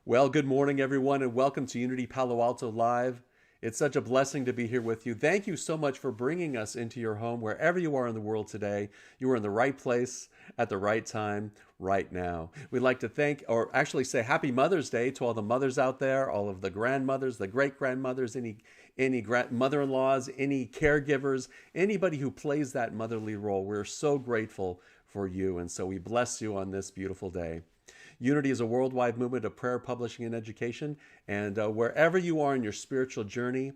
Well, good morning, everyone, and welcome to Unity Palo Alto Live. It's such a blessing to be here with you. Thank you so much for bringing us into your home wherever you are in the world today. You are in the right place at the right time right now. We'd like to thank, or actually say Happy Mother's Day to all the mothers out there, all of the grandmothers, the great grandmothers, any mother-in-laws, any caregivers, anybody who plays that motherly role. We're so grateful for you, and so we bless you on this beautiful day. Unity is a worldwide movement of prayer, publishing, and education. And wherever you are in your spiritual journey,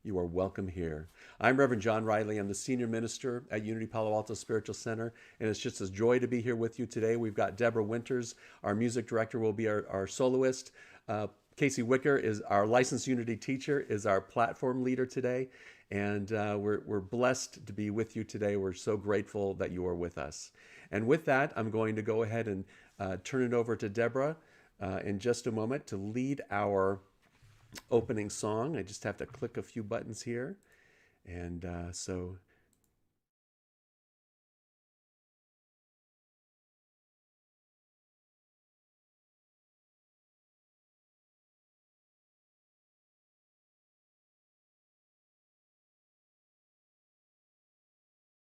you are welcome here. I'm Reverend John Riley. I'm the senior minister at Unity Palo Alto Spiritual Center, and it's just a joy to be here with you today. We've got Deborah Winters, our music director, will be our soloist. Casey Wicker is our licensed Unity teacher, is our platform leader today, and we're blessed to be with you today. We're so grateful that you are with us. And with that, I'm going to go ahead and turn it over to Deborah in just a moment to lead our opening song. I just have to click a few buttons here. And so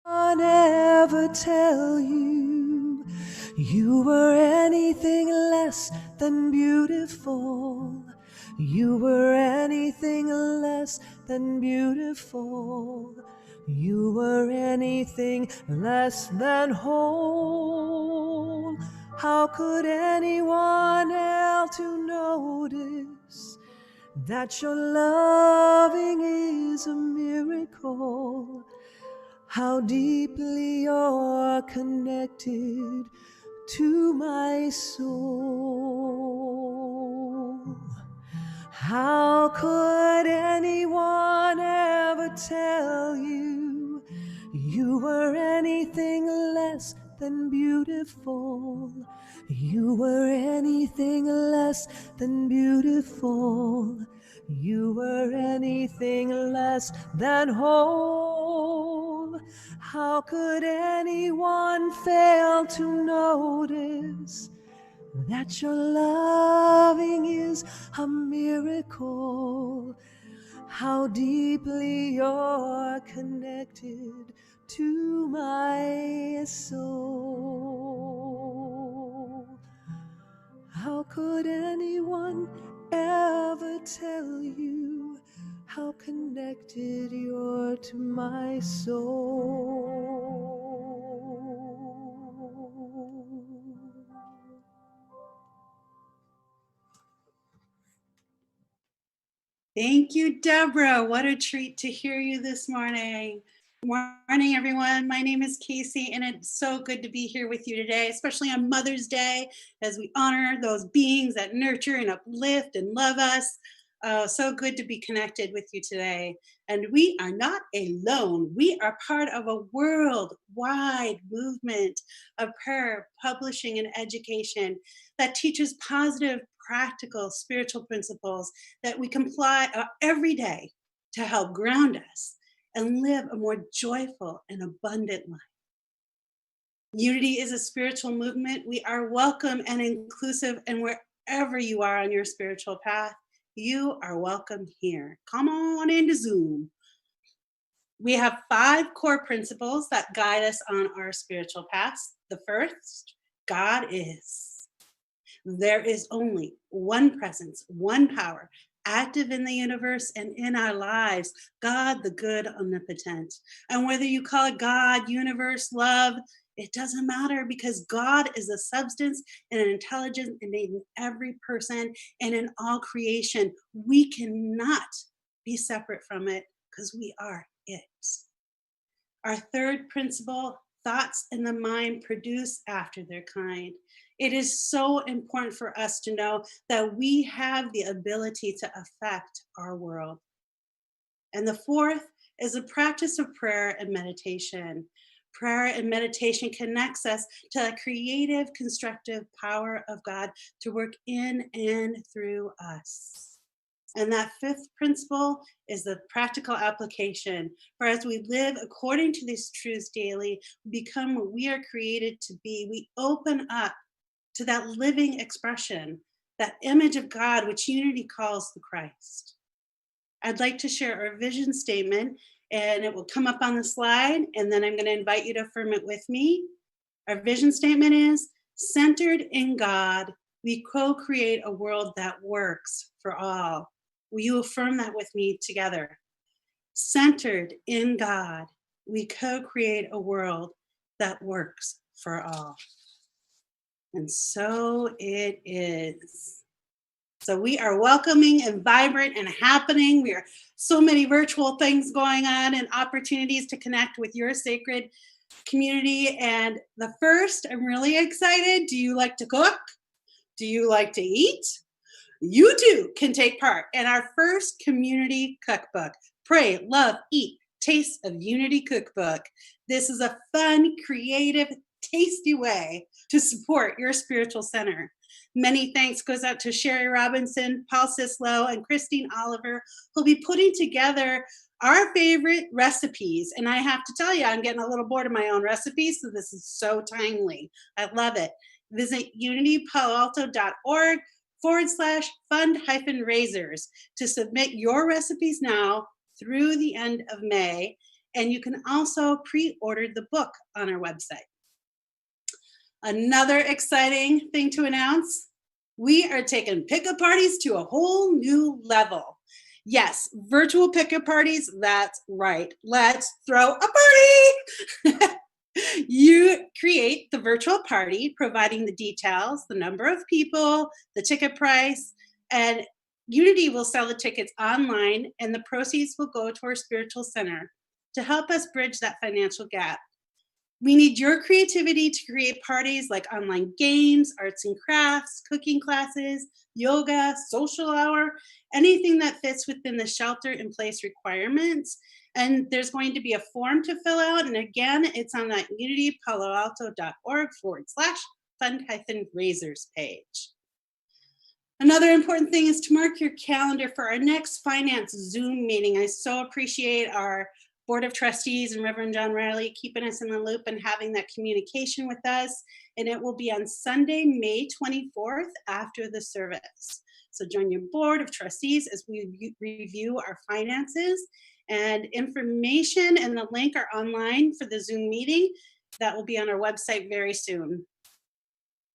I'll never tell you you were anything less than beautiful. You were anything less than beautiful. You were anything less than whole. How could anyone else to notice that your loving is a miracle? How deeply you're connected to my soul. How could anyone ever tell you you were anything less than beautiful? You were anything less than beautiful. You were anything less than whole. How could anyone fail to notice that your loving is a miracle? How deeply you're connected to my soul. How could anyone ever tell you how connected you're to my soul? Thank you, Deborah. What a treat to hear you this morning. Morning, everyone. My name is Casey, and it's so good to be here with you today, especially on Mother's Day, as we honor those beings that nurture and uplift and love us. So good to be connected with you today. And we are not alone. We are part of a worldwide movement of prayer, publishing, and education that teaches positive, practical spiritual principles that we comply every day to help ground us and live a more joyful and abundant life. Unity is a spiritual movement. We are welcome and inclusive, and wherever you are on your spiritual path, you are welcome here. Come on into Zoom. We have 5 core principles that guide us on our spiritual path. The first, God is. There is only one presence, one power, active in the universe and in our lives, God, the good omnipotent. And whether you call it God, universe, love, it doesn't matter, because God is a substance and an intelligence innate in every person and in all creation. We cannot be separate from it, because we are it. Our third principle, thoughts in the mind produce after their kind. It is so important for us to know that we have the ability to affect our world. And the fourth is the practice of prayer and meditation. Prayer and meditation connects us to the creative, constructive power of God to work in and through us. And that fifth principle is the practical application. For as we live according to these truths daily, we become what we are created to be. We open up to that living expression that image of God, which Unity calls the Christ. I'd like to share our vision statement, and it will come up on the slide, and then I'm going to invite you to affirm it with me. Our vision statement is centered in God, we co-create a world that works for all. Will you affirm that with me together? Centered in God, we co-create a world that works for all. And so it is. So we are welcoming and vibrant and happening. We are so many virtual things going on and opportunities to connect with your sacred community. And the first, I'm really excited. Do you like to cook? Do you like to eat? You too can take part in our first community cookbook. Pray, love, eat, taste of Unity cookbook. This is a fun, creative, tasty way to support your spiritual center. Many thanks goes out to Sherry Robinson, Paul Sislow, and Christine Oliver, who'll be putting together our favorite recipes. And I have to tell you, I'm getting a little bored of my own recipes, so this is so timely. I love it. Visit unitypaloalto.org/fund-raisers to submit your recipes now through the end of May. And you can also pre-order the book on our website. Another exciting thing to announce, we are taking pickup parties to a whole new level. Yes, virtual pickup parties, that's right. Let's throw a party. You create the virtual party, providing the details, the number of people, the ticket price, and Unity will sell the tickets online, and the proceeds will go to our spiritual center to help us bridge that financial gap. We need your creativity to create parties like online games, arts and crafts, cooking classes, yoga, social hour, anything that fits within the shelter in place requirements. And there's going to be a form to fill out. And again, it's on that unitypaloalto.org/fund-raisers page. Another important thing is to mark your calendar for our next finance Zoom meeting. I so appreciate our Board of Trustees and Reverend John Riley keeping us in the loop and having that communication with us. And it will be on Sunday, May 24th after the service. So join your Board of Trustees as we review our finances. And information and the link are online for the Zoom meeting. That will be on our website very soon.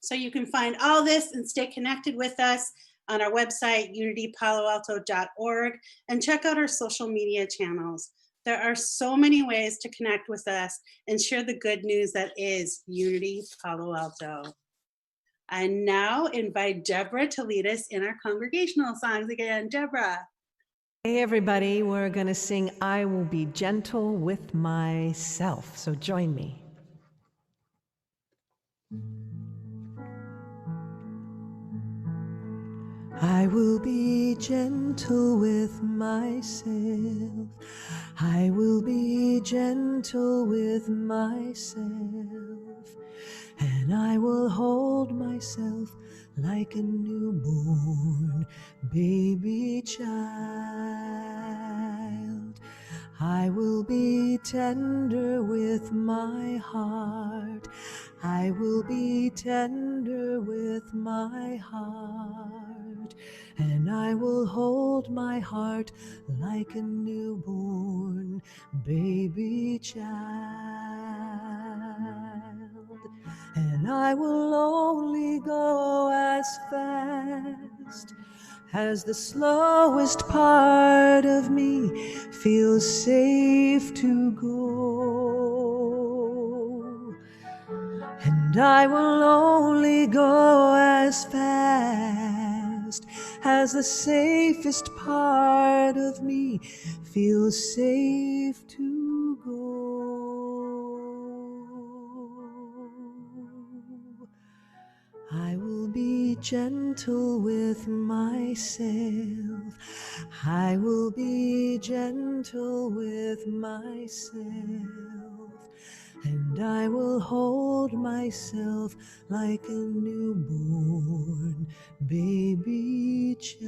So you can find all this and stay connected with us on our website, unitypaloalto.org, and check out our social media channels. There are so many ways to connect with us and share the good news that is Unity Palo Alto. I now invite Deborah to lead us in our congregational songs again. Deborah. Hey everybody, we're going to sing I Will Be Gentle with Myself, so join me. I will be gentle with myself. I will be gentle with myself. And I will hold myself like a newborn baby child. I will be tender with my heart. I will be tender with my heart. And I will hold my heart like a newborn baby child. And I will only go as fast as the slowest part of me feels safe to go. And I will only go as fast as the safest part of me feels safe to go. I will be gentle with myself. I will be gentle with myself. And I will hold myself like a newborn baby child.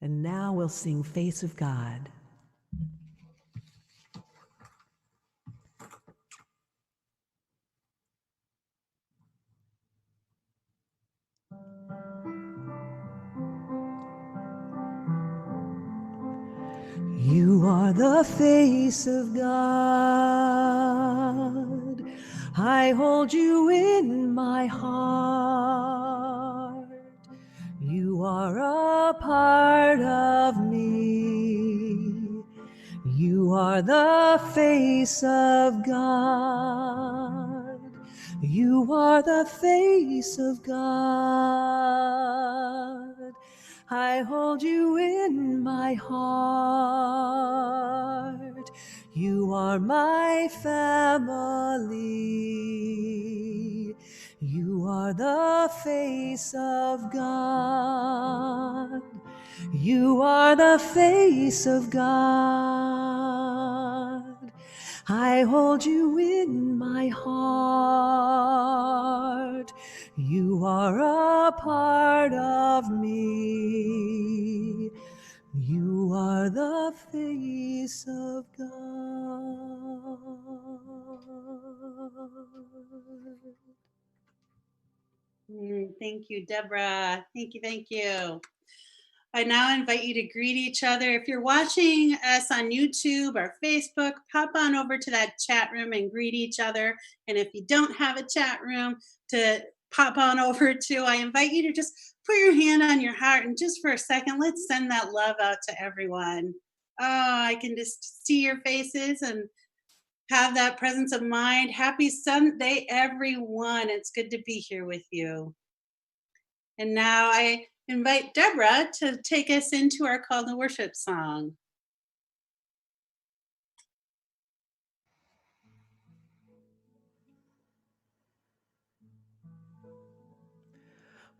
And now we'll sing Face of God. You are the face of God. I hold you in my heart. You are a part of me. You are the face of God. You are the face of God. I hold you in my heart. You are my family. You are the face of God. You are the face of God. I hold you in my heart. You are a part of me. You are the face of God. Thank you, Deborah. Thank you. Thank you. I now invite you to greet each other. If you're watching us on YouTube or Facebook, pop on over to that chat room and greet each other. And if you don't have a chat room to pop on over to, I invite you to just put your hand on your heart and just for a second, let's send that love out to everyone. Oh, I can just see your faces and have that presence of mind. Happy Sunday, everyone. It's good to be here with you. And now I invite Deborah to take us into our call to worship song.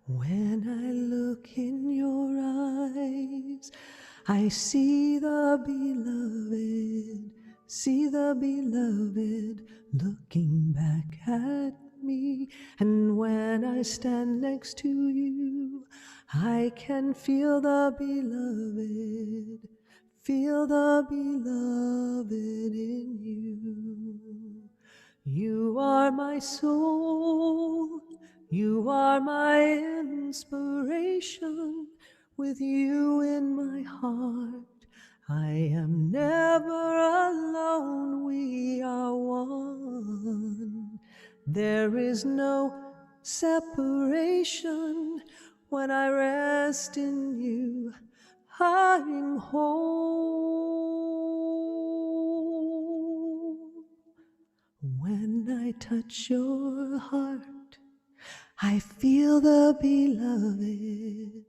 When I look in your eyes, I see the beloved looking back at me. And when I stand next to you, I can feel the beloved in you. You are my soul, you are my inspiration. With you in my heart, I am never alone, we are one. There is no separation when I rest in you, I'm whole. When I touch your heart, I feel the beloved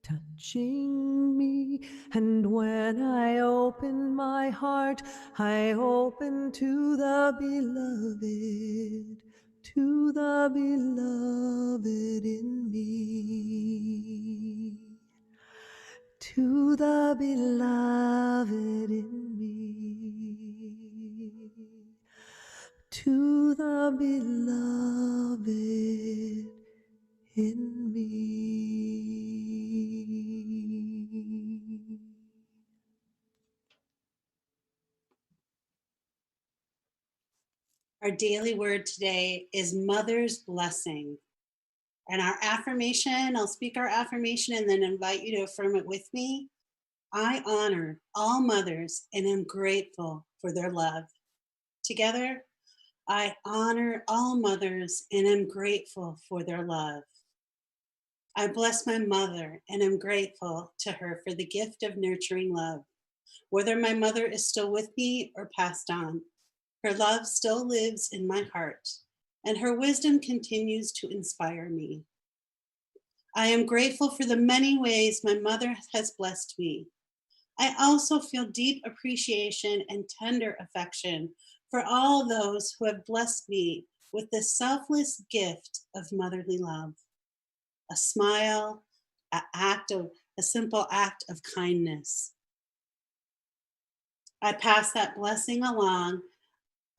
touching me. And when I open my heart, I open to the beloved in me. To the beloved in me, to the beloved in me. Our daily word today is Mother's Blessing. And our affirmation, I'll speak our affirmation and then invite you to affirm it with me. I honor all mothers and am grateful for their love. Together, I honor all mothers and am grateful for their love. I bless my mother and am grateful to her for the gift of nurturing love. Whether my mother is still with me or passed on, her love still lives in my heart, and her wisdom continues to inspire me. I am grateful for the many ways my mother has blessed me. I also feel deep appreciation and tender affection for all those who have blessed me with the selfless gift of motherly love. A smile, a simple act of kindness. I pass that blessing along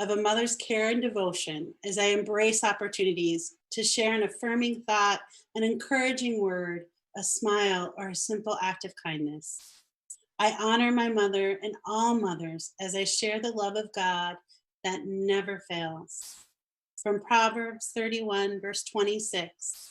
of a mother's care and devotion as I embrace opportunities to share an affirming thought, an encouraging word, a smile, or a simple act of kindness. I honor my mother and all mothers as I share the love of God that never fails. From Proverbs 31, verse 26,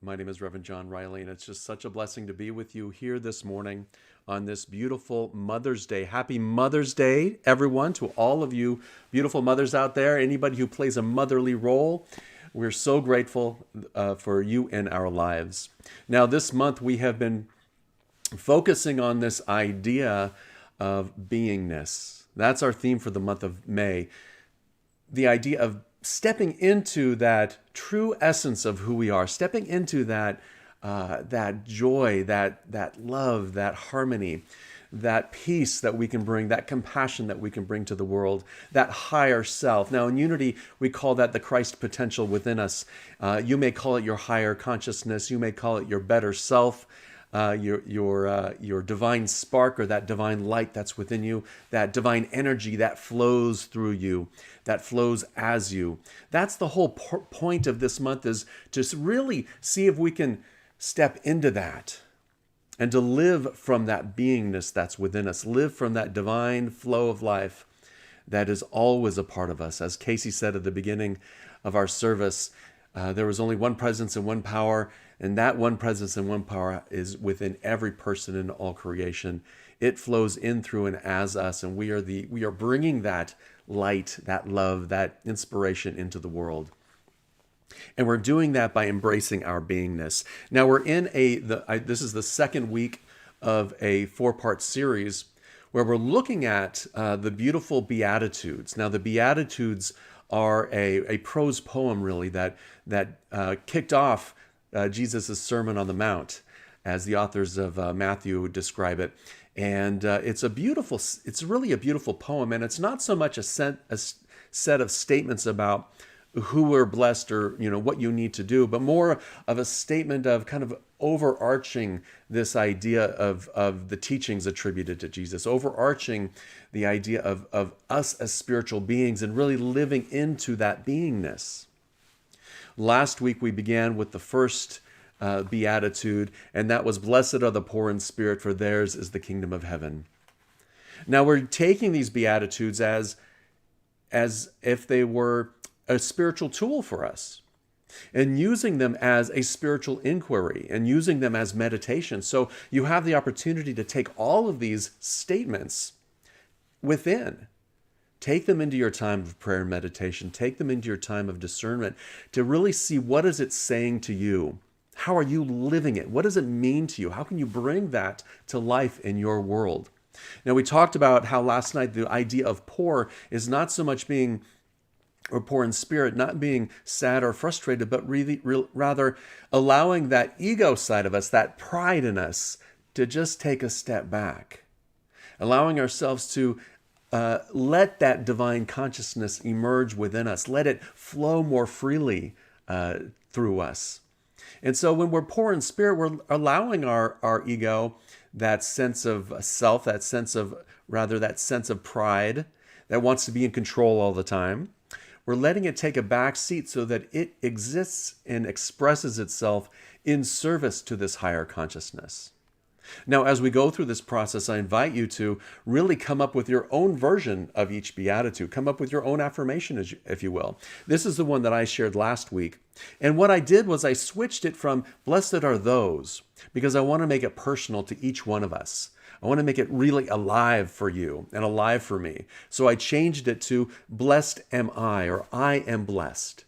My name is Reverend John Riley, and it's just such a blessing to be with you here this morning on this beautiful Mother's Day. Happy Mother's Day, everyone, to all of you beautiful mothers out there, anybody who plays a motherly role. We're so grateful for you in our lives. Now, this month we have been focusing on this idea of beingness. That's our theme for the month of May. The idea of stepping into that true essence of who we are, stepping into that joy, that love, that harmony, that peace that we can bring, that compassion that we can bring to the world, that higher self. Now, in Unity, we call that the Christ potential within us. You may call it your higher consciousness. You may call it your better self. Your divine spark, or that divine light that's within you, that divine energy that flows through you, that flows as you. That's the whole point of this month, is to really see if we can step into that and to live from that beingness that's within us, live from that divine flow of life that is always a part of us. As Casey said at the beginning of our service, there was only one presence and one power, and that one presence and one power is within every person in all creation. It flows in, through, and as us, and we are bringing that light, that love, that inspiration into the world. And we're doing that by embracing our beingness. Now we're in this is the second week of a 4-part series where we're looking at the beautiful Beatitudes. Now the Beatitudes are a prose poem, really, that kicked off Jesus' Sermon on the Mount, as the authors of Matthew describe it. And it's really a beautiful poem, and it's not so much a set of statements about who we're blessed, or what you need to do, but more of a statement of kind of overarching this idea of the teachings attributed to Jesus, overarching the idea of us as spiritual beings and really living into that beingness. Last week we began with the first beatitude, and that was, "Blessed are the poor in spirit, for theirs is the kingdom of heaven." Now we're taking these beatitudes as if they were a spiritual tool for us, and using them as a spiritual inquiry, and using them as meditation. So you have the opportunity to take all of these statements within. Take them into your time of prayer and meditation. Take them into your time of discernment to really see, what is it saying to you? How are you living it? What does it mean to you? How can you bring that to life in your world? Now, we talked about how last night the idea of poor is not so much being, or poor in spirit, not being sad or frustrated, but rather allowing that ego side of us, that pride in us, to just take a step back. Allowing ourselves to let that divine consciousness emerge within us. Let it flow more freely through us. And so when we're poor in spirit, we're allowing our ego, that sense of self, that sense of pride that wants to be in control all the time. We're letting it take a back seat so that it exists and expresses itself in service to this higher consciousness. Now, as we go through this process, I invite you to really come up with your own version of each beatitude. Come up with your own affirmation, if you will. This is the one that I shared last week. And what I did was I switched it from "blessed are those," because I want to make it personal to each one of us. I want to make it really alive for you and alive for me. So I changed it to "blessed am I," or "I am blessed."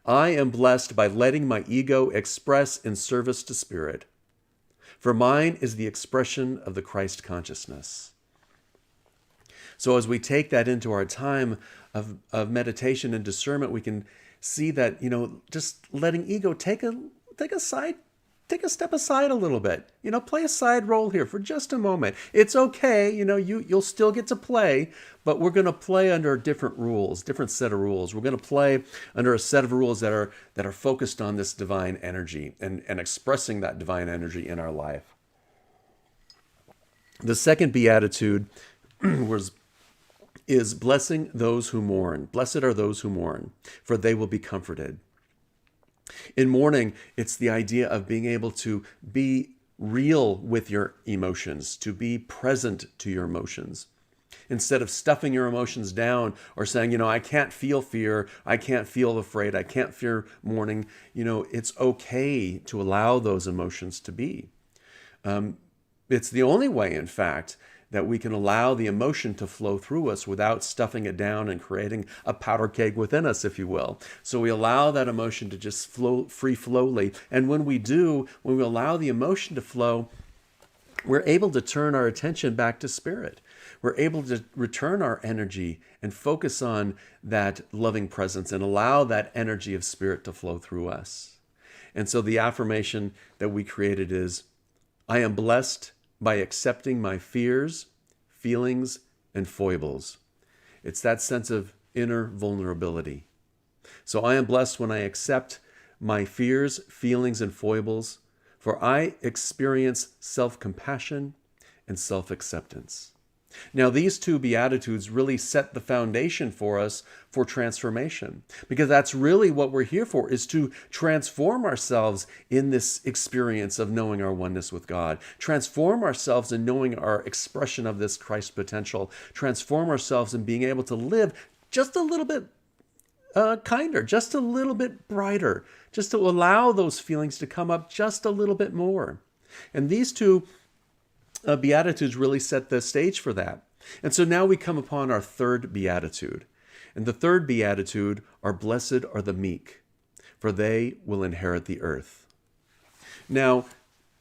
I am blessed by letting my ego express in service to spirit. For mine is the expression of the Christ consciousness. So as we take that into our time of meditation and discernment, we can see that, just letting ego take a step aside a little bit. Play a side role here for just a moment. It's okay, you'll still get to play, but we're going to play under different rules, different set of rules. We're going to play under a set of rules that are focused on this divine energy and expressing that divine energy in our life. The second beatitude is "blessing those who mourn. Blessed are those who mourn, for they will be comforted." In mourning, it's the idea of being able to be real with your emotions, to be present to your emotions. Instead of stuffing your emotions down or saying, I can't feel fear, I can't feel afraid, I can't feel mourning, it's okay to allow those emotions to be. It's the only way, in fact, that we can allow the emotion to flow through us without stuffing it down and creating a powder keg within us, if you will. So we allow that emotion to just flow free flowly. And when we do, when we allow the emotion to flow, we're able to turn our attention back to spirit. We're able to return our energy and focus on that loving presence and allow that energy of spirit to flow through us. And so the affirmation that we created is, I am blessed by accepting my fears, feelings, and foibles. It's that sense of inner vulnerability. So I am blessed when I accept my fears, feelings, and foibles, for I experience self-compassion and self-acceptance. Now, these two Beatitudes really set the foundation for us for transformation, because that's really what we're here for, is to transform ourselves in this experience of knowing our oneness with God, transform ourselves in knowing our expression of this Christ potential, transform ourselves in being able to live just a little bit kinder, just a little bit brighter, just to allow those feelings to come up just a little bit more. And these two Beatitudes really set the stage for that. And so now we come upon our third Beatitude. And the third Beatitude are, blessed are the meek, for they will inherit the earth. Now,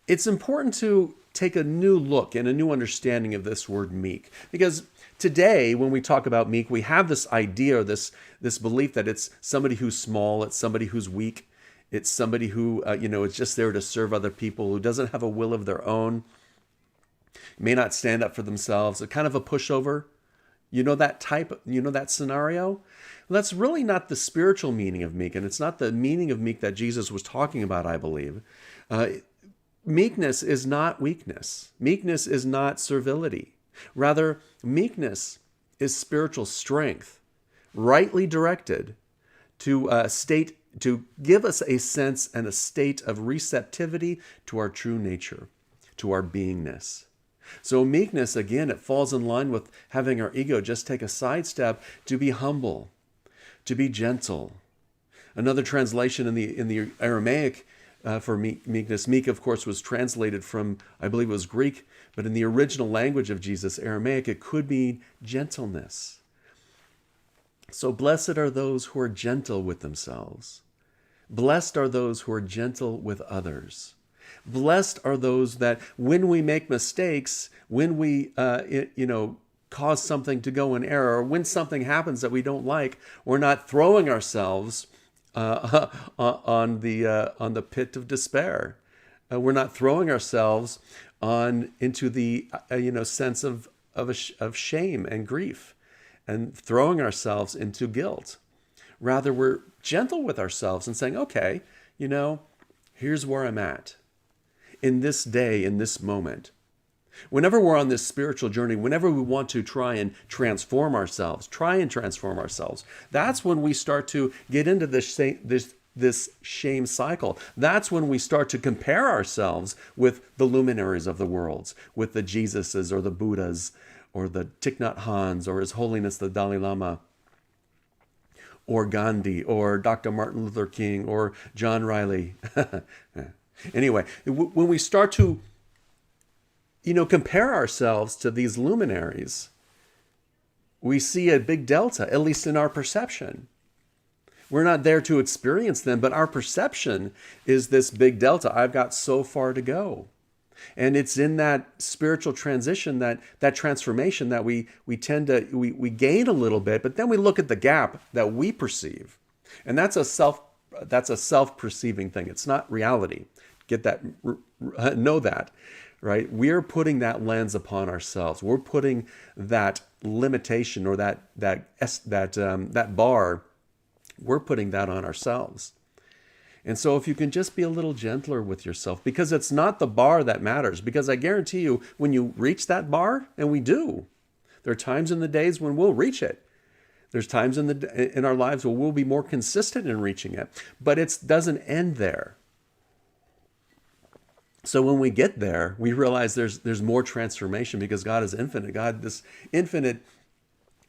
it's important to take a new look and a new understanding of this word meek, because today, when we talk about meek, we have this idea, or this belief that it's somebody who's small, it's somebody who's weak, it's somebody who, is just there to serve other people, who doesn't have a will of their own, may not stand up for themselves, a kind of a pushover. That scenario? Well, that's really not the spiritual meaning of meek, and it's not the meaning of meek that Jesus was talking about, I believe. Meekness is not weakness. Meekness is not servility. Rather, meekness is spiritual strength, rightly directed to give us a sense and a state of receptivity to our true nature, to our beingness. So meekness, again, it falls in line with having our ego just take a sidestep to be humble, to be gentle. Another translation in the Aramaic for meekness, meek, of course, was translated from, I believe it was Greek, but in the original language of Jesus, Aramaic, it could be gentleness. So blessed are those who are gentle with themselves. Blessed are those who are gentle with others. Blessed are those that when we make mistakes, when we, cause something to go in error, or when something happens that we don't like, we're not throwing ourselves on the pit of despair. We're not throwing ourselves into the sense of shame and grief, and throwing ourselves into guilt. Rather, we're gentle with ourselves and saying, okay, here's where I'm at. In this day, in this moment. Whenever we're on this spiritual journey, whenever we want to try and transform ourselves, that's when we start to get into this shame cycle. That's when we start to compare ourselves with the luminaries of the world, with the Jesuses or the Buddhas or the Thich Nhat Hanhs or His Holiness the Dalai Lama, or Gandhi or Dr. Martin Luther King or John Riley. Anyway, when we start to, compare ourselves to these luminaries, we see a big delta, at least in our perception. We're not there to experience them, but our perception is this big delta. I've got so far to go. And it's in that spiritual transition, that transformation, that we tend to, we gain a little bit, but then we look at the gap that we perceive. And that's a self-perceiving thing. It's not reality. Get that, know that, right? We're putting that lens upon ourselves. We're putting that limitation or that bar, we're putting that on ourselves. And so if you can just be a little gentler with yourself, because it's not the bar that matters, because I guarantee you, when you reach that bar, and we do, there are times in the days when we'll reach it. There's times in our lives where we'll be more consistent in reaching it, but it doesn't end there. So when we get there, we realize there's more transformation because God is infinite. God, this infinite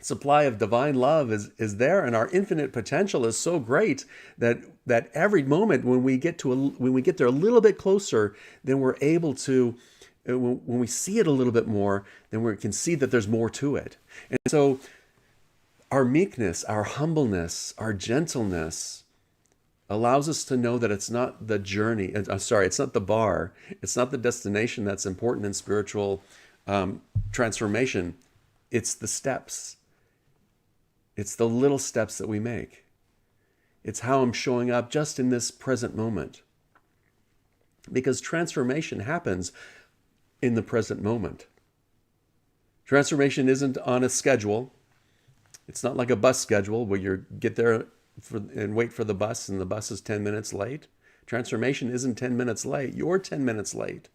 supply of divine love is there, and our infinite potential is so great that every moment when we get there a little bit closer, then we're able to, when we see it a little bit more, then we can see that there's more to it. And so our meekness, our humbleness, our gentleness allows us to know that it's not the journey. It's not the bar. It's not the destination that's important in spiritual transformation. It's the steps. It's the little steps that we make. It's how I'm showing up just in this present moment. Because transformation happens in the present moment. Transformation isn't on a schedule. It's not like a bus schedule where you get there and wait for the bus and the bus is 10 minutes late. Transformation isn't 10 minutes late. You're 10 minutes late.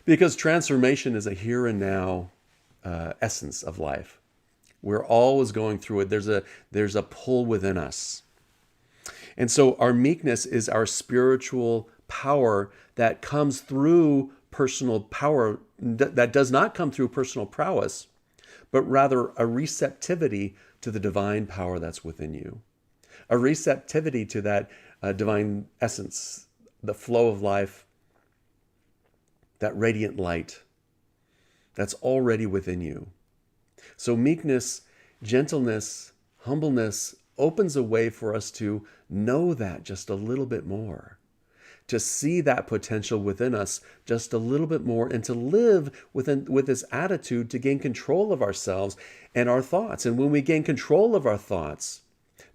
Because transformation is a here and now essence of life. We're always going through it. There's a pull within us. And so our meekness is our spiritual power that comes through personal power, that does not come through personal prowess, but rather a receptivity to the divine power that's within you. A receptivity to that divine essence, the flow of life, that radiant light that's already within you. So meekness, gentleness, humbleness opens a way for us to know that just a little bit more, to see that potential within us just a little bit more, and to live with this attitude to gain control of ourselves and our thoughts. And when we gain control of our thoughts,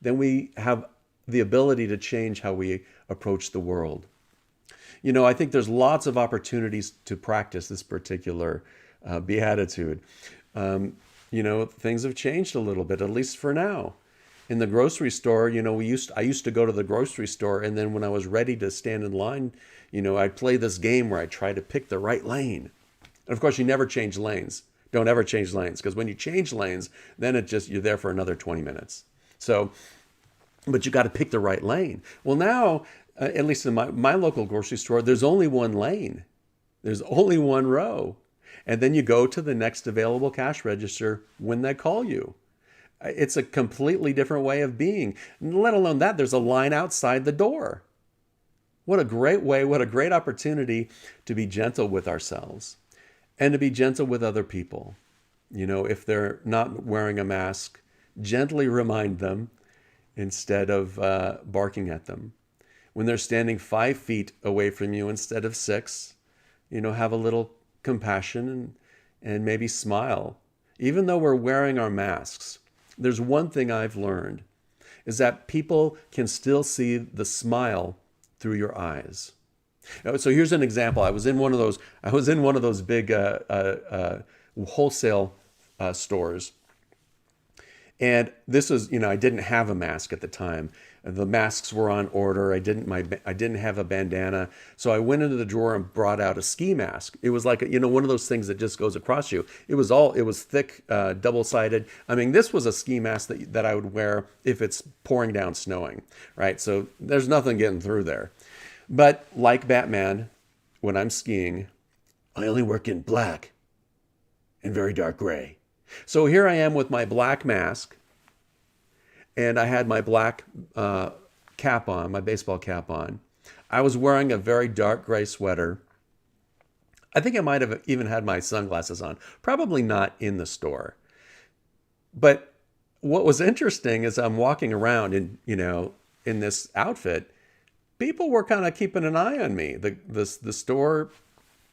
then we have the ability to change how we approach the world. I think there's lots of opportunities to practice this particular beatitude. Things have changed a little bit, at least for now. In the grocery store, I used to go to the grocery store, and then when I was ready to stand in line, I'd play this game where I try to pick the right lane. And of course, you never change lanes. Don't ever change lanes, because when you change lanes, then you're there for another 20 minutes. So, but you got to pick the right lane. Well, now, at least in my local grocery store, there's only one lane. There's only one row. And then you go to the next available cash register when they call you. It's a completely different way of being. Let alone that, there's a line outside the door. What a great way, what a great opportunity to be gentle with ourselves and to be gentle with other people. If they're not wearing a mask, gently remind them instead of barking at them. When they're standing 5 feet away from you instead of 6, have a little compassion and maybe smile. Even though we're wearing our masks, there's one thing I've learned, is that people can still see the smile through your eyes. So here's an example. I was in one of those big wholesale stores. And this was, I didn't have a mask at the time. The masks were on order. I didn't have a bandana. So I went into the drawer and brought out a ski mask. It was like, one of those things that just goes across you. It was thick, double-sided. I mean, this was a ski mask that I would wear if it's pouring down snowing, right? So there's nothing getting through there. But like Batman, when I'm skiing, I only work in black and very dark gray. So here I am with my black mask, and I had my black cap on, my baseball cap on. I was wearing a very dark gray sweater. I think I might have even had my sunglasses on. Probably not in the store. But what was interesting is I'm walking around in this outfit. People were kind of keeping an eye on me. The store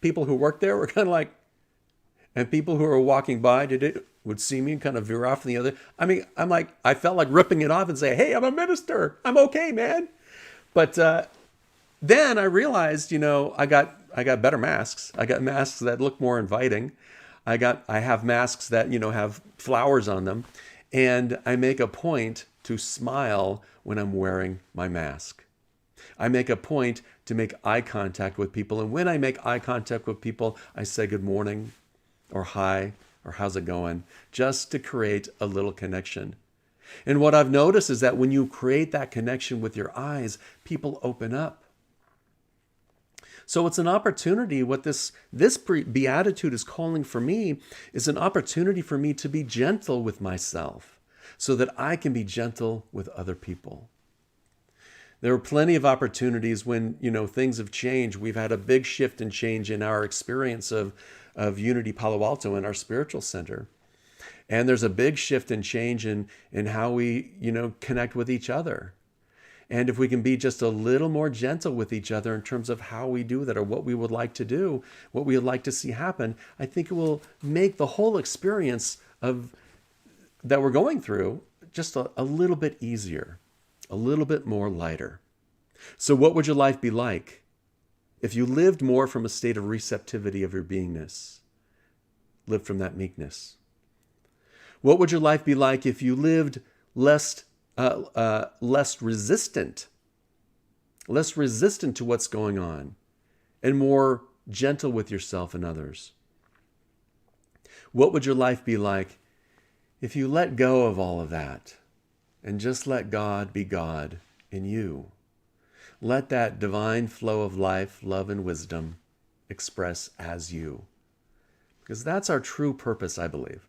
people who worked there were kind of like, and people who were walking by would see me and kind of veer off the other. I mean, I felt like ripping it off and say, "Hey, I'm a minister. I'm okay, man." But then I realized, I got better masks. I got masks that look more inviting. I have masks that, have flowers on them. And I make a point to smile when I'm wearing my mask. I make a point to make eye contact with people. And when I make eye contact with people, I say good morning or hi or how's it going, just to create a little connection. And what I've noticed is that when you create that connection with your eyes, people open up. So it's an opportunity. What this beatitude is calling for me is an opportunity for me to be gentle with myself so that I can be gentle with other people. There are plenty of opportunities when, things have changed. We've had a big shift and change in our experience of Unity Palo Alto in our spiritual center. And there's a big shift and change in how we, connect with each other. And if we can be just a little more gentle with each other in terms of how we do that or what we would like to do, what we would like to see happen, I think it will make the whole experience that we're going through just a little bit easier, a little bit more lighter. So what would your life be like if you lived more from a state of receptivity of your beingness, lived from that meekness? What would your life be like if you lived less resistant to what's going on, and more gentle with yourself and others? What would your life be like if you let go of all of that and just let God be God in you? Let that divine flow of life, love, and wisdom express as you. Because that's our true purpose, I believe.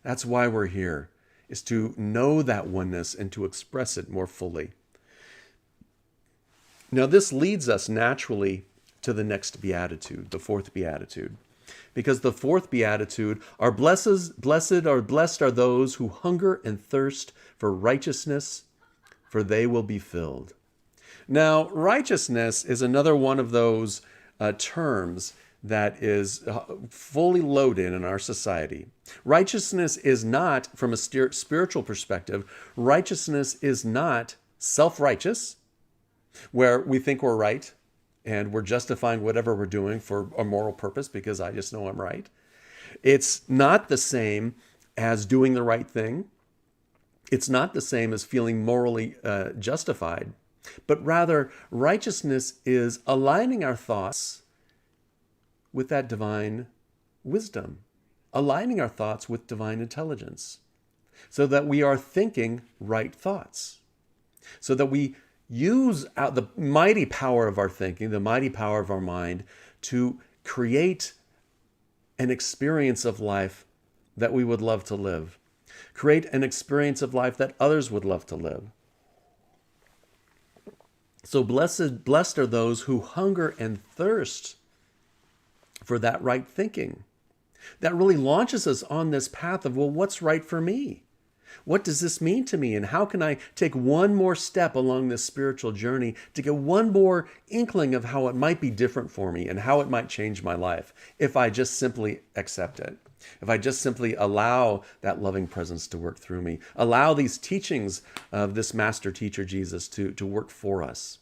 That's why we're here, is to know that oneness and to express it more fully. Now, this leads us naturally to the next beatitude, the fourth beatitude. Because the fourth beatitude are blessed are those who hunger and thirst for righteousness, for they will be filled. Now, righteousness is another one of those terms that is fully loaded in our society. Righteousness is not, from a spiritual perspective, righteousness is not self-righteous, where we think we're right and we're justifying whatever we're doing for a moral purpose because I just know I'm right. It's not the same as doing the right thing. It's not the same as feeling morally justified, but rather righteousness is aligning our thoughts with that divine wisdom, aligning our thoughts with divine intelligence, so that we are thinking right thoughts, so that we use the mighty power of our thinking, the mighty power of our mind, to create an experience of life that we would love to live, create an experience of life that others would love to live. So blessed are those who hunger and thirst for that right thinking. That really launches us on this path of, well, what's right for me? What does this mean to me? And how can I take one more step along this spiritual journey to get one more inkling of how it might be different for me and how it might change my life if I just simply accept it? If I just simply allow that loving presence to work through me, allow these teachings of this master teacher, Jesus, to work for us,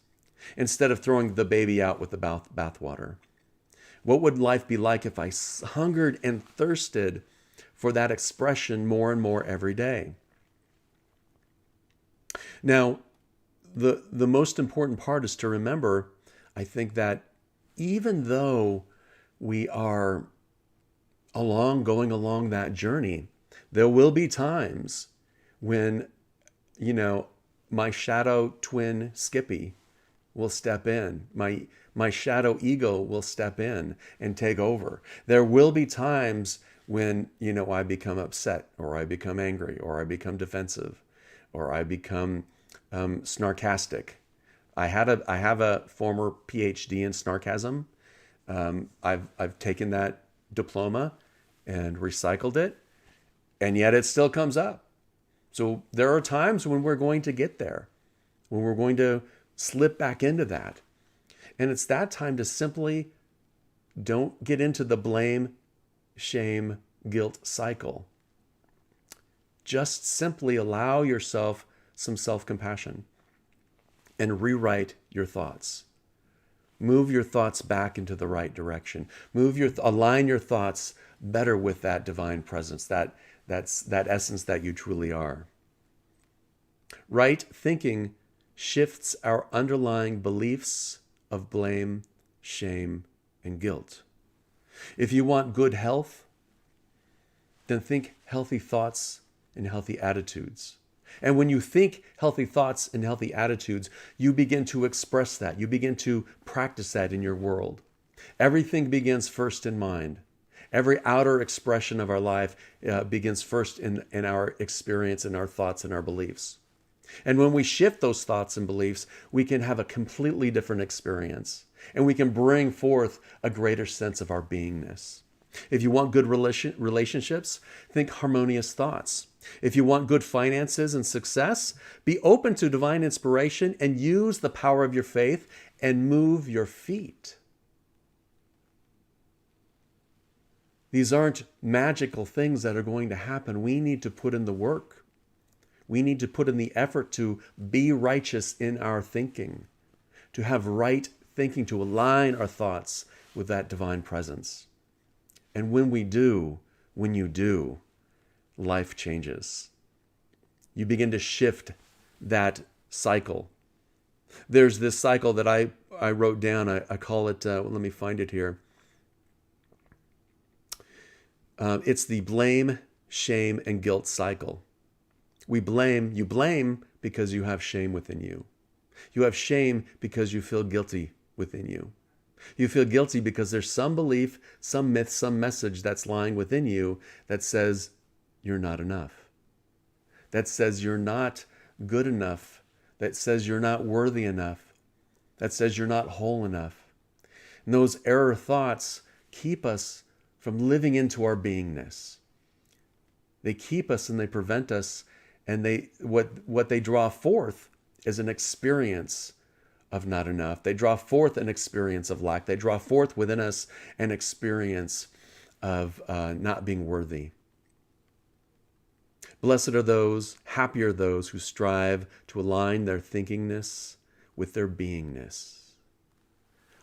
instead of throwing the baby out with the bathwater. What would life be like if I hungered and thirsted for that expression more and more every day? Now, the most important part is to remember, I think, that even though we are going along that journey, there will be times when, my shadow twin Skippy will step in. My shadow ego will step in and take over. There will be times when, I become upset, or I become angry, or I become defensive, or I become snarkastic. I have a former PhD in snarkasm. I've taken that diploma and recycled it, and yet it still comes up. So there are times when we're going to get there, when we're going to slip back into that. And it's that time to simply don't get into the blame, shame, guilt cycle. Just simply allow yourself some self-compassion and rewrite your thoughts. Move your thoughts back into the right direction. Align your thoughts better with that divine presence, that essence that you truly are. Right thinking shifts our underlying beliefs of blame, shame, and guilt. If you want good health, then think healthy thoughts and healthy attitudes. And when you think healthy thoughts and healthy attitudes, you begin to express that. You begin to practice that in your world. Everything begins first in mind. Every outer expression of our life begins first in our experience, in our thoughts, and our beliefs. And when we shift those thoughts and beliefs, we can have a completely different experience. And we can bring forth a greater sense of our beingness. If you want good relationships, think harmonious thoughts. If you want good finances and success, be open to divine inspiration and use the power of your faith and move your feet. These aren't magical things that are going to happen. We need to put in the work. We need to put in the effort to be righteous in our thinking, to have right thinking, to align our thoughts with that divine presence. And when we do, when you do, life changes. You begin to shift that cycle. There's this cycle that I wrote down. I call it, let me find it here. It's the blame, shame, and guilt cycle. You blame because you have shame within you. You have shame because you feel guilty within you. You feel guilty because there's some belief, some myth, some message that's lying within you that says you're not enough. That says you're not good enough. That says you're not worthy enough. That says you're not whole enough. And those error thoughts keep us from living into our beingness. They keep us and they prevent us, and what they draw forth is an experience of not enough. They draw forth an experience of lack. They draw forth within us an experience of not being worthy. Blessed are those, happy are those who strive to align their thinkingness with their beingness.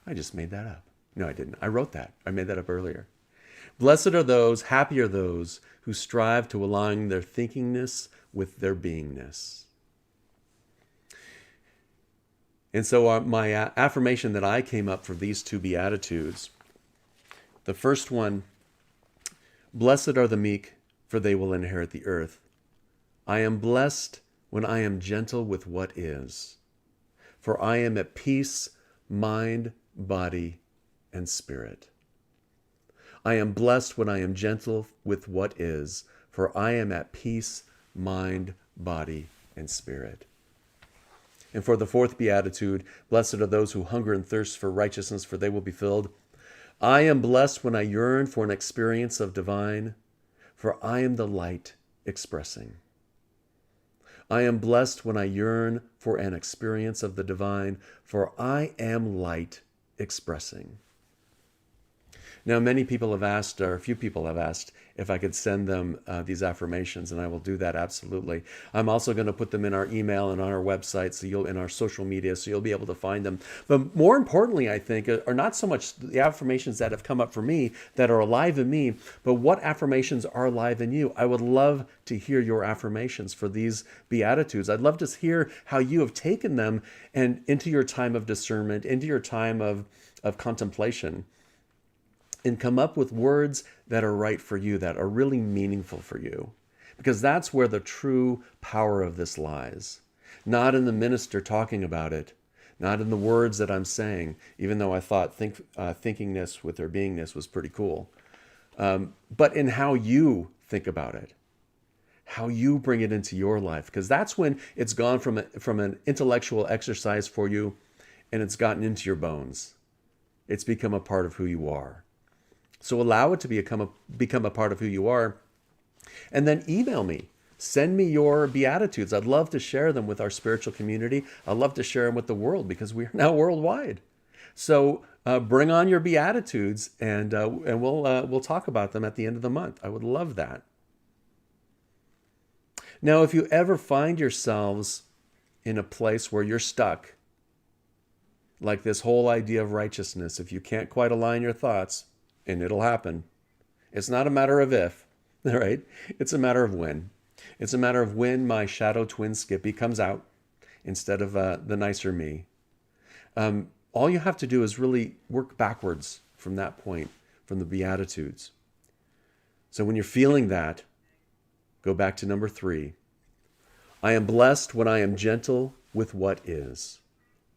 I just made that up. No, I didn't. I wrote that. I made that up earlier. Blessed are those, happy are those who strive to align their thinkingness with their beingness. And so my affirmation that I came up for these two Beatitudes, the first one, blessed are the meek, for they will inherit the earth. I am blessed when I am gentle with what is, for I am at peace, mind, body, and spirit. I am blessed when I am gentle with what is, for I am at peace, mind, body, and spirit. And for the fourth Beatitude, blessed are those who hunger and thirst for righteousness, for they will be filled. I am blessed when I yearn for an experience of divine, for I am the light expressing. I am blessed when I yearn for an experience of the divine, for I am light expressing. Now, many people have asked, or a few people have asked, if I could send them these affirmations, and I will do that absolutely. I'm also going to put them in our email and on our website, so in our social media, so you'll be able to find them. But more importantly, I think, are not so much the affirmations that have come up for me, that are alive in me, but what affirmations are alive in you. I would love to hear your affirmations for these Beatitudes. I'd love to hear how you have taken them and into your time of discernment, into your time of contemplation, and come up with words that are right for you, that are really meaningful for you. Because that's where the true power of this lies. Not in the minister talking about it, not in the words that I'm saying, even though I thought thinkingness with their beingness was pretty cool, but in how you think about it, how you bring it into your life. Because that's when it's gone from an intellectual exercise for you, and it's gotten into your bones. It's become a part of who you are. So allow it to become a part of who you are. And then email me. Send me your Beatitudes. I'd love to share them with our spiritual community. I'd love to share them with the world, because we are now worldwide. So bring on your Beatitudes, and we'll talk about them at the end of the month. I would love that. Now, if you ever find yourselves in a place where you're stuck, like this whole idea of righteousness, if you can't quite align your thoughts, and it'll happen. It's not a matter of if, all right? It's a matter of when. It's a matter of when my shadow twin Skippy comes out instead of the nicer me. All you have to do is really work backwards from that point, from the Beatitudes. So when you're feeling that, go back to number 3. I am blessed when I am gentle with what is,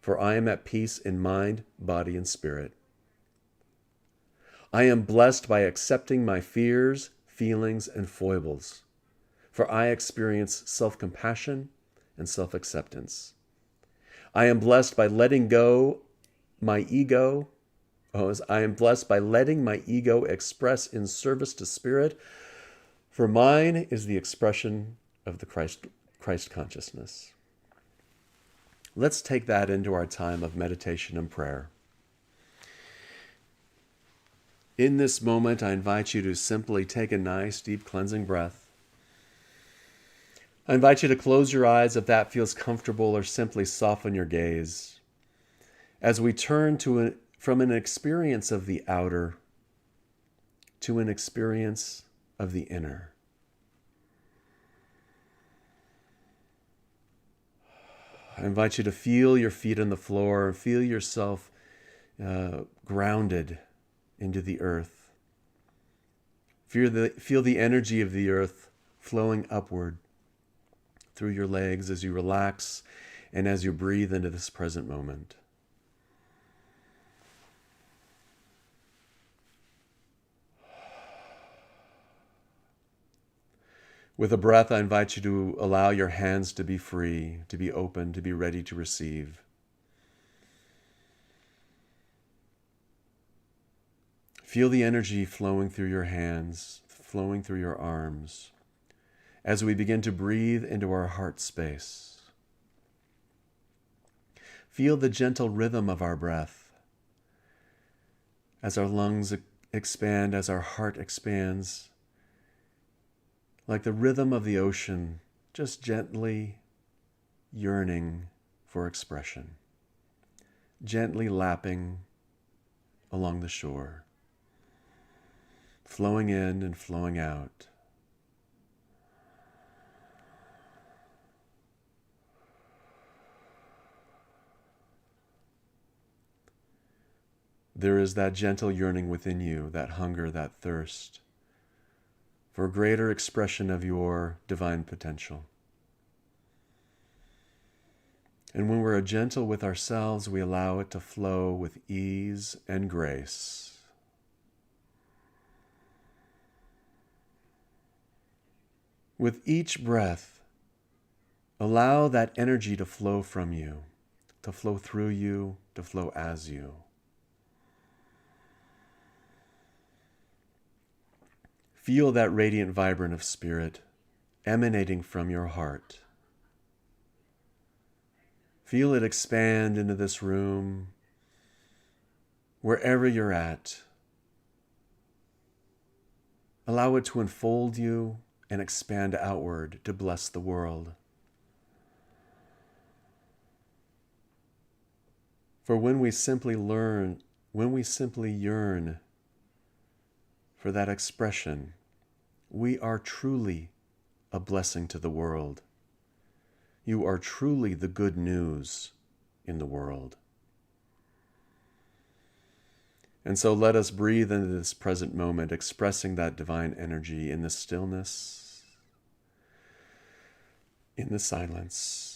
for I am at peace in mind, body, and spirit. I am blessed by accepting my fears, feelings, and foibles, for I experience self-compassion and self-acceptance. I am blessed by letting go my ego. I am blessed by letting my ego express in service to spirit, for mine is the expression of the Christ consciousness. Let's take that into our time of meditation and prayer. In this moment, I invite you to simply take a nice, deep, cleansing breath. I invite you to close your eyes if that feels comfortable, or simply soften your gaze as we turn from an experience of the outer to an experience of the inner. I invite you to feel your feet on the floor and feel yourself grounded into the earth. Feel the energy of the earth flowing upward through your legs as you relax and as you breathe into this present moment. With a breath, I invite you to allow your hands to be free, to be open, to be ready to receive. Feel the energy flowing through your hands, flowing through your arms, as we begin to breathe into our heart space. Feel the gentle rhythm of our breath as our lungs expand, as our heart expands, like the rhythm of the ocean, just gently yearning for expression, gently lapping along the shore, flowing in and flowing out. There is that gentle yearning within you, that hunger, that thirst for a greater expression of your divine potential. And when we're gentle with ourselves, we allow it to flow with ease and grace. With each breath, allow that energy to flow from you, to flow through you, to flow as you. Feel that radiant vibrant of spirit emanating from your heart. Feel it expand into this room, wherever you're at. Allow it to enfold you and expand outward to bless the world. For when we simply yearn for that expression, we are truly a blessing to the world. You are truly the good news in the world. And so let us breathe into this present moment, expressing that divine energy in the stillness, in the silence.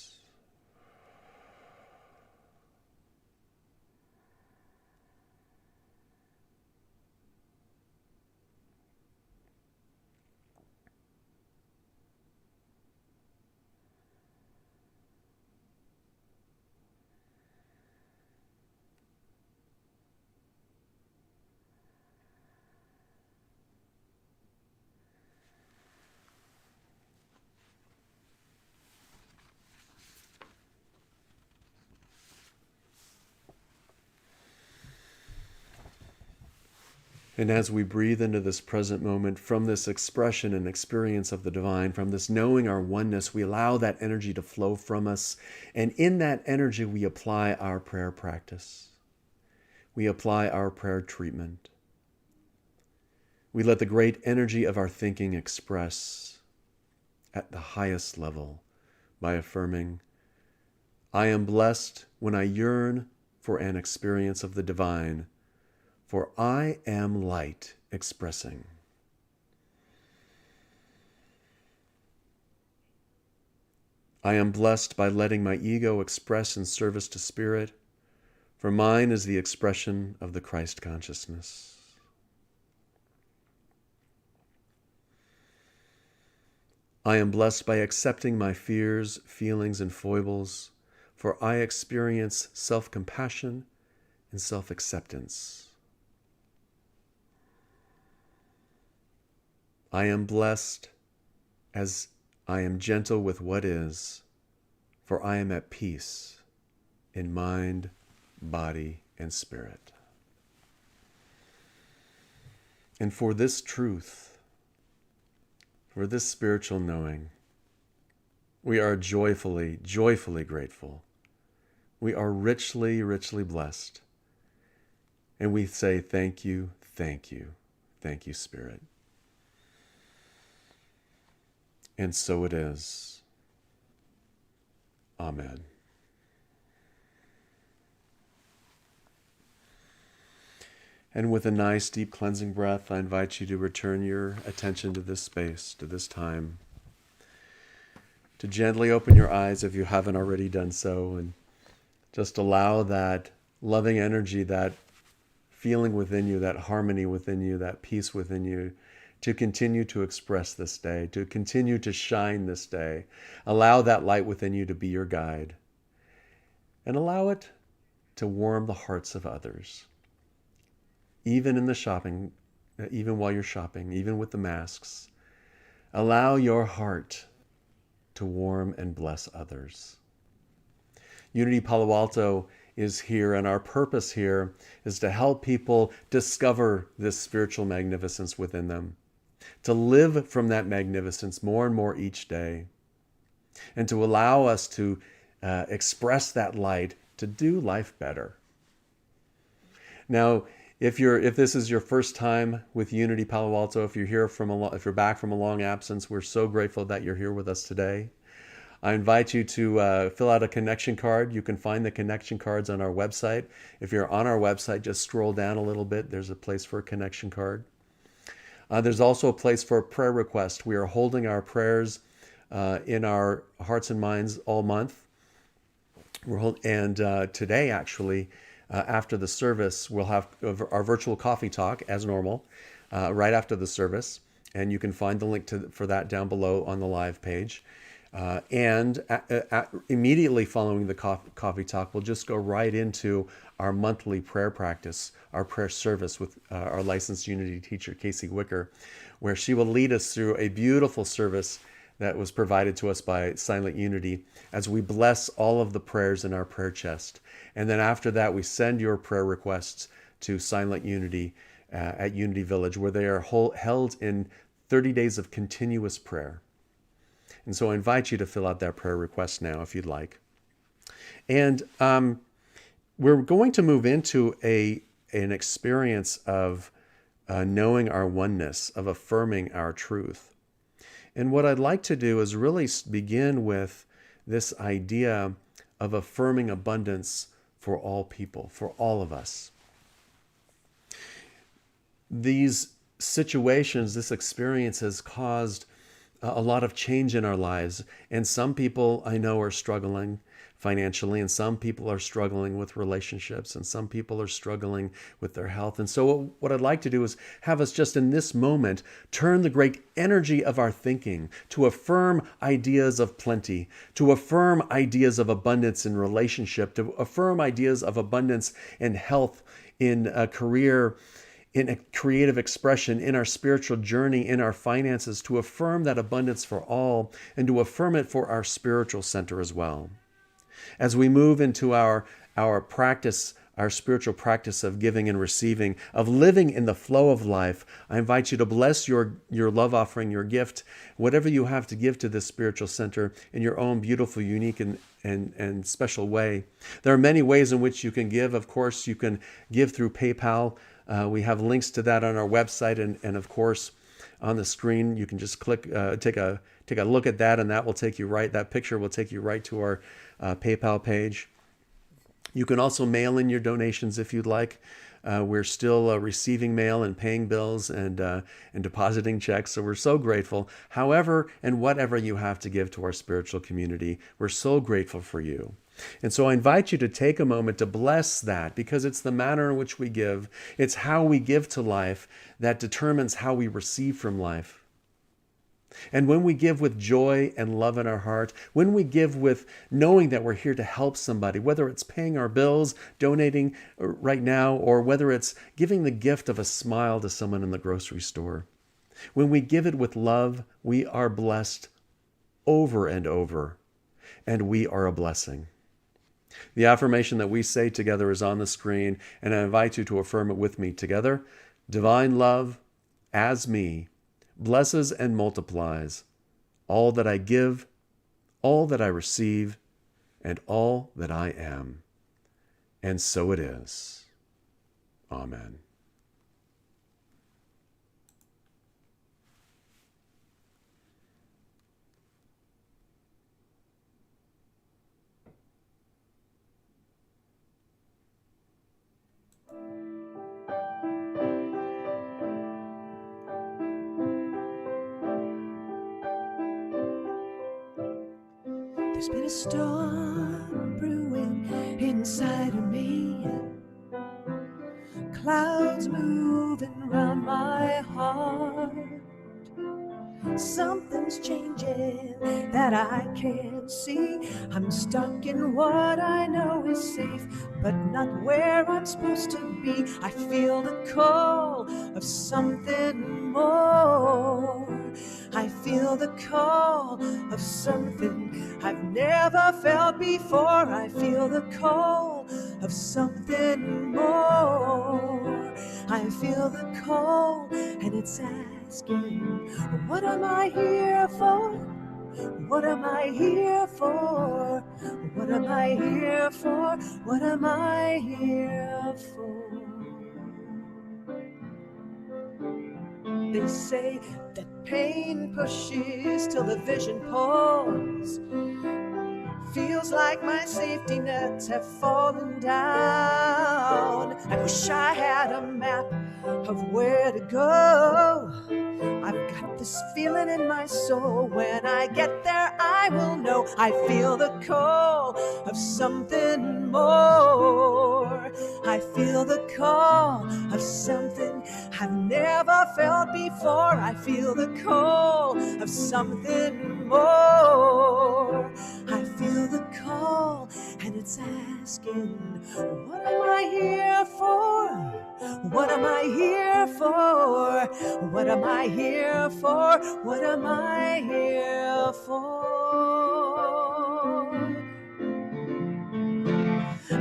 And as we breathe into this present moment, from this expression and experience of the divine, from this knowing our oneness, we allow that energy to flow from us. And in that energy, we apply our prayer practice. We apply our prayer treatment. We let the great energy of our thinking express at the highest level by affirming, I am blessed when I yearn for an experience of the divine, for I am light expressing. I am blessed by letting my ego express in service to spirit, for mine is the expression of the Christ consciousness. I am blessed by accepting my fears, feelings, and foibles, for I experience self-compassion and self-acceptance. I am blessed as I am gentle with what is, for I am at peace in mind, body, and spirit. And for this truth, for this spiritual knowing, we are joyfully, joyfully grateful. We are richly, richly blessed. And we say, thank you, thank you, thank you, Spirit. And so it is. Amen. And with a nice deep cleansing breath, I invite you to return your attention to this space, to this time. To gently open your eyes if you haven't already done so, and just allow that loving energy, that feeling within you, that harmony within you, that peace within you, to continue to express this day, to continue to shine this day. Allow that light within you to be your guide. And allow it to warm the hearts of others. Even in the shopping, even while you're shopping, even with the masks, allow your heart to warm and bless others. Unity Palo Alto is here, and our purpose here is to help people discover this spiritual magnificence within them, to live from that magnificence more and more each day, and to allow us to express that light to do life better. Now, if this is your first time with Unity Palo Alto, if you're back from a long absence, we're so grateful that you're here with us today. I invite you to fill out a connection card. You can find the connection cards on our website. If you're on our website, just scroll down a little bit. There's a place for a connection card. There's also a place for a prayer request. We are holding our prayers in our hearts and minds all month. Today, actually, after the service, we'll have our virtual coffee talk as normal, right after the service. And you can find the link for that down below on the live page. Immediately following the coffee talk, we'll just go right into our monthly prayer practice, our prayer service with our licensed Unity teacher, Casey Wicker, where she will lead us through a beautiful service that was provided to us by Silent Unity as we bless all of the prayers in our prayer chest. And then after that, we send your prayer requests to Silent Unity at Unity Village, where they are held in 30 days of continuous prayer. And so I invite you to fill out that prayer request now if you'd like. And we're going to move into an experience of knowing our oneness, of affirming our truth. And what I'd like to do is really begin with this idea of affirming abundance for all people, for all of us. These situations, this experience has caused a lot of change in our lives. And some people I know are struggling financially, and some people are struggling with relationships, and some people are struggling with their health. And so what I'd like to do is have us just in this moment turn the great energy of our thinking to affirm ideas of plenty, to affirm ideas of abundance in relationship, to affirm ideas of abundance in health, in a career, in a creative expression, in our spiritual journey, in our finances, to affirm that abundance for all, and to affirm it for our spiritual center as well. As we move into our practice, our spiritual practice of giving and receiving, of living in the flow of life, I invite you to bless your love offering, your gift, whatever you have to give to this spiritual center in your own beautiful, unique, and special way. There are many ways in which you can give. Of course, you can give through PayPal. We have links to that on our website, and of course, on the screen, you can just click, take a look at that, and that picture will take you right to our PayPal page. You can also mail in your donations if you'd like. We're still receiving mail and paying bills and depositing checks, so we're so grateful. However and whatever you have to give to our spiritual community, we're so grateful for you. And so I invite you to take a moment to bless that, because it's the manner in which we give. It's how we give to life that determines how we receive from life. And when we give with joy and love in our heart, when we give with knowing that we're here to help somebody, whether it's paying our bills, donating right now, or whether it's giving the gift of a smile to someone in the grocery store, when we give it with love, we are blessed over and over, and we are a blessing. The affirmation that we say together is on the screen, and I invite you to affirm it with me together. Divine love, as me, blesses and multiplies all that I give, all that I receive, and all that I am. And so it is. Amen. There's been a storm brewing inside of me, clouds moving round my heart. Something's changing that I can't see. I'm stuck in what I know is safe, but not where I'm supposed to be. I feel the call of something more. I feel the call of something I've never felt before. I feel the call of something more. I feel the call, and it's asking, what am I here for? What am I here for? What am I here for? What am I here for? They say that pain pushes till the vision pulls. Feels like my safety nets have fallen down. I wish I had a map of where to go. I've got this feeling in my soul. When I get there, I will know. I feel the call of something more. I feel the call of something I've never felt before. I feel the call of something more. I feel the call, and it's asking, what am I here for? What am I here for? What am I here for? What am I here for?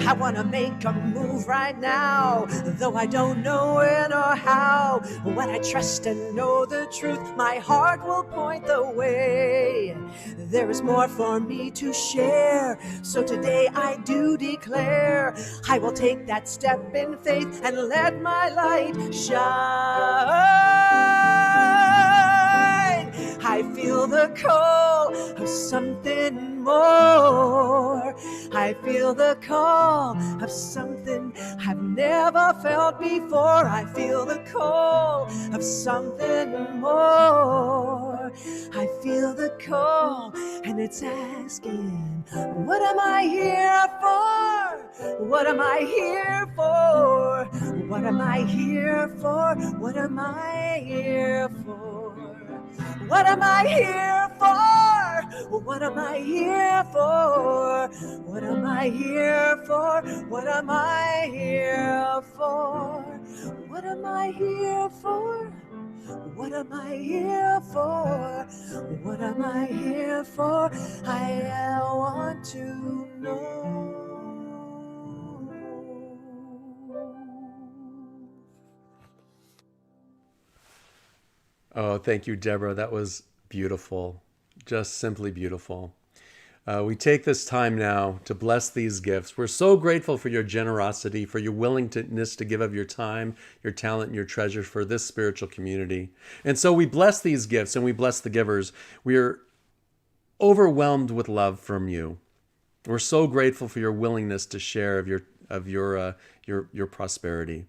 I wanna make a move right now, though I don't know when or how. When I trust and know the truth, my heart will point the way. There is more for me to share, so today I do declare I will take that step in faith and let my light shine. I feel the call of something more. I feel the call of something I've never felt before. I feel the call of something more. I feel the call, and it's asking, what am I here for? What am I here for? What am I here for? What am I here for? What am I here for? What am I here for? What am I here for? What am I here for? What am I here for? What am I here for? What am I here for? I want to know. Oh, thank you, Deborah. That was beautiful, just simply beautiful. We take this time now to bless these gifts. We're so grateful for your generosity, for your willingness to give of your time, your talent, and your treasure for this spiritual community. And so we bless these gifts and we bless the givers. We are overwhelmed with love from you. We're so grateful for your willingness to share of your prosperity.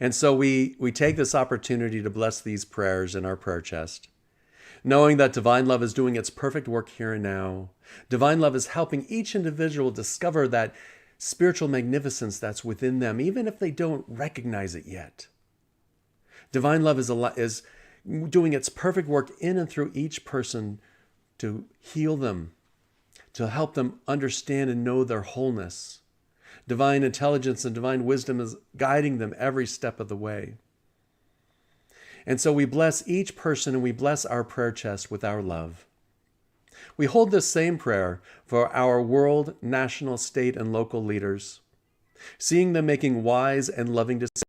And so we take this opportunity to bless these prayers in our prayer chest, knowing that divine love is doing its perfect work here and now. Divine love is helping each individual discover that spiritual magnificence that's within them, even if they don't recognize it yet. Divine love is doing its perfect work in and through each person to heal them, to help them understand and know their wholeness. Divine intelligence and divine wisdom is guiding them every step of the way. And so we bless each person and we bless our prayer chest with our love. We hold this same prayer for our world, national, state, and local leaders, seeing them making wise and loving decisions.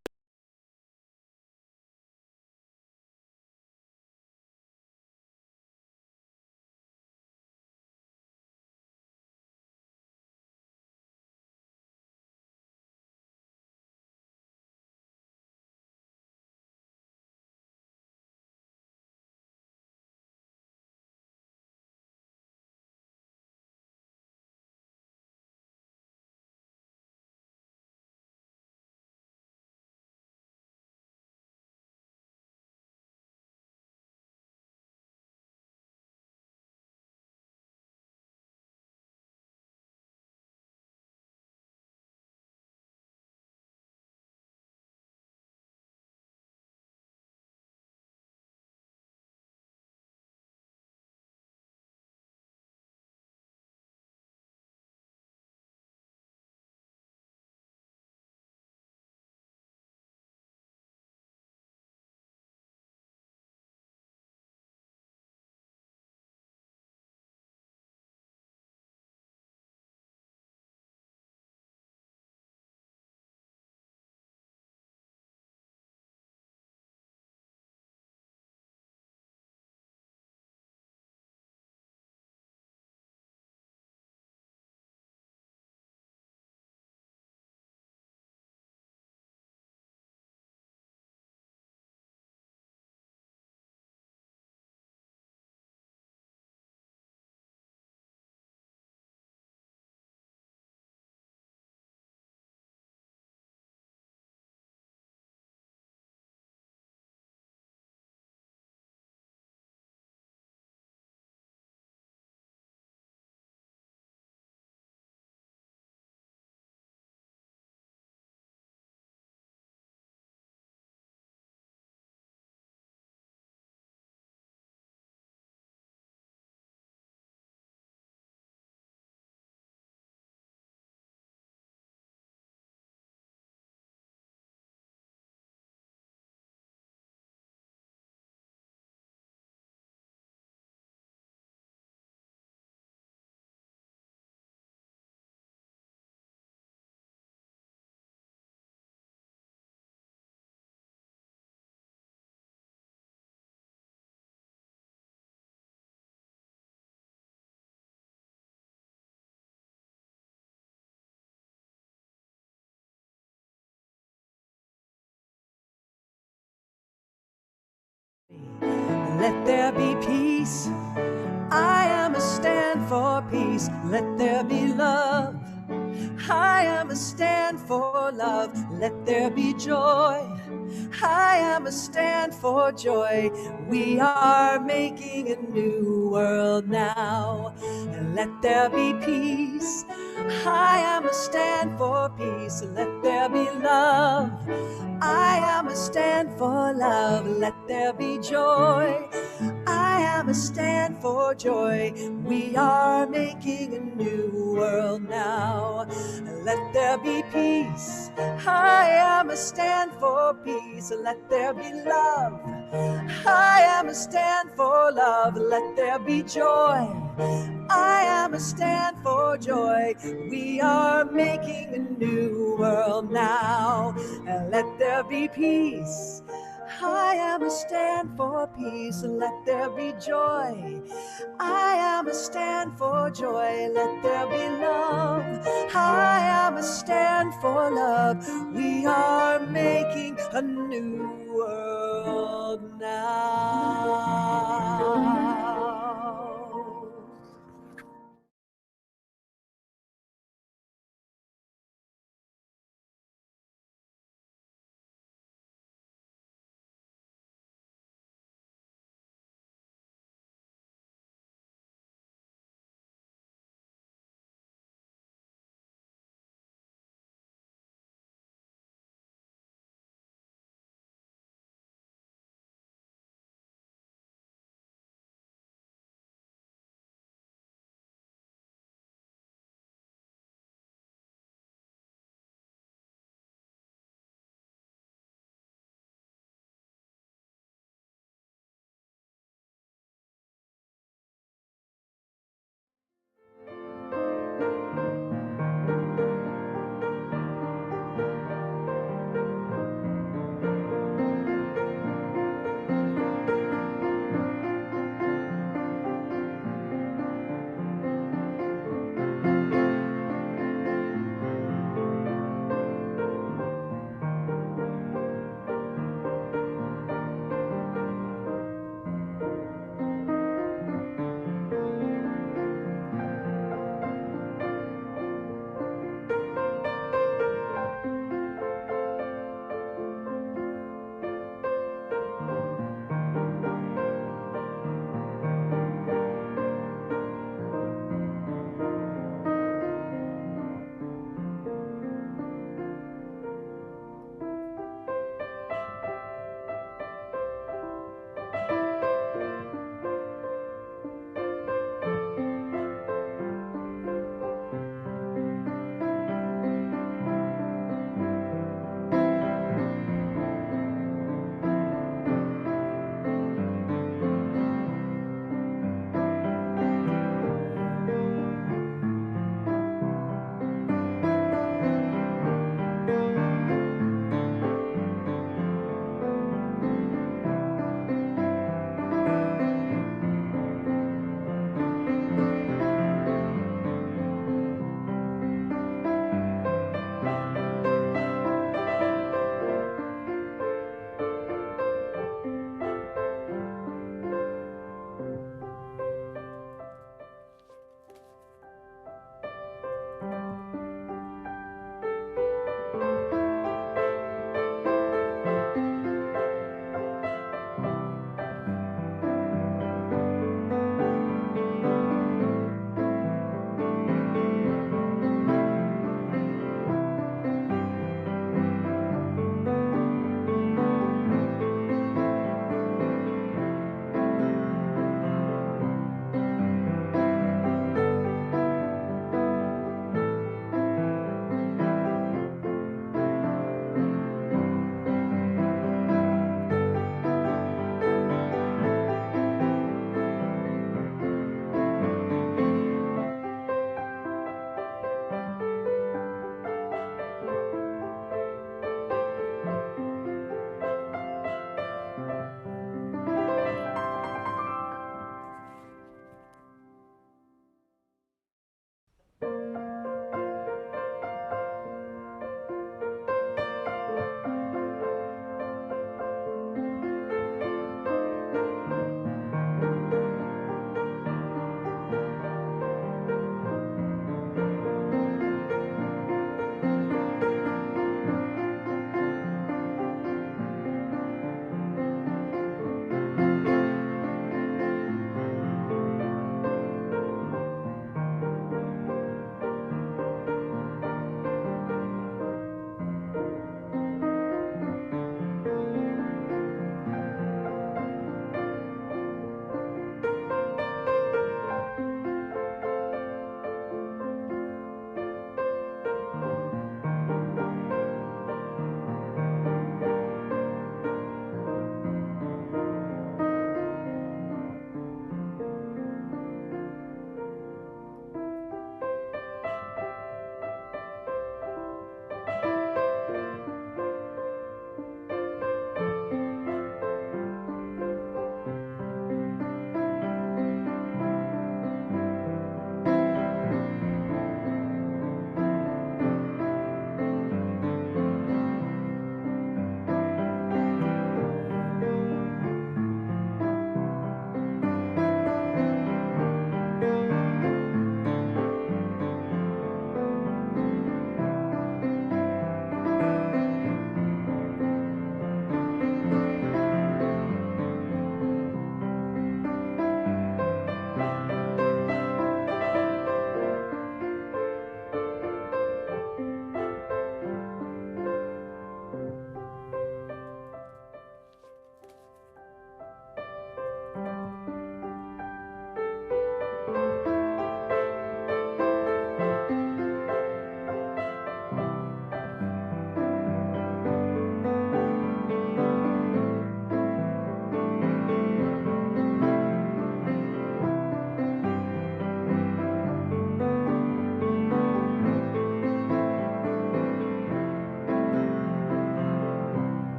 Let there be peace. I am a stand for peace. Let there be love. I am a stand for love. Let there be joy. I am a stand for joy. We are making a new world now. And let there be peace. I am a stand for peace. Let there be love. I am a stand for love. Let there be joy. I am a stand for joy. We are making a new world now. Let there be peace. I am a stand for peace. Let there be love. I am a stand for love. Let there be joy. I am a stand for joy. We are making a new world now. And let there be peace. I am a stand for peace. Let there be joy. I am a stand for joy. Let there be love. I am a stand for love. We are making a new world now.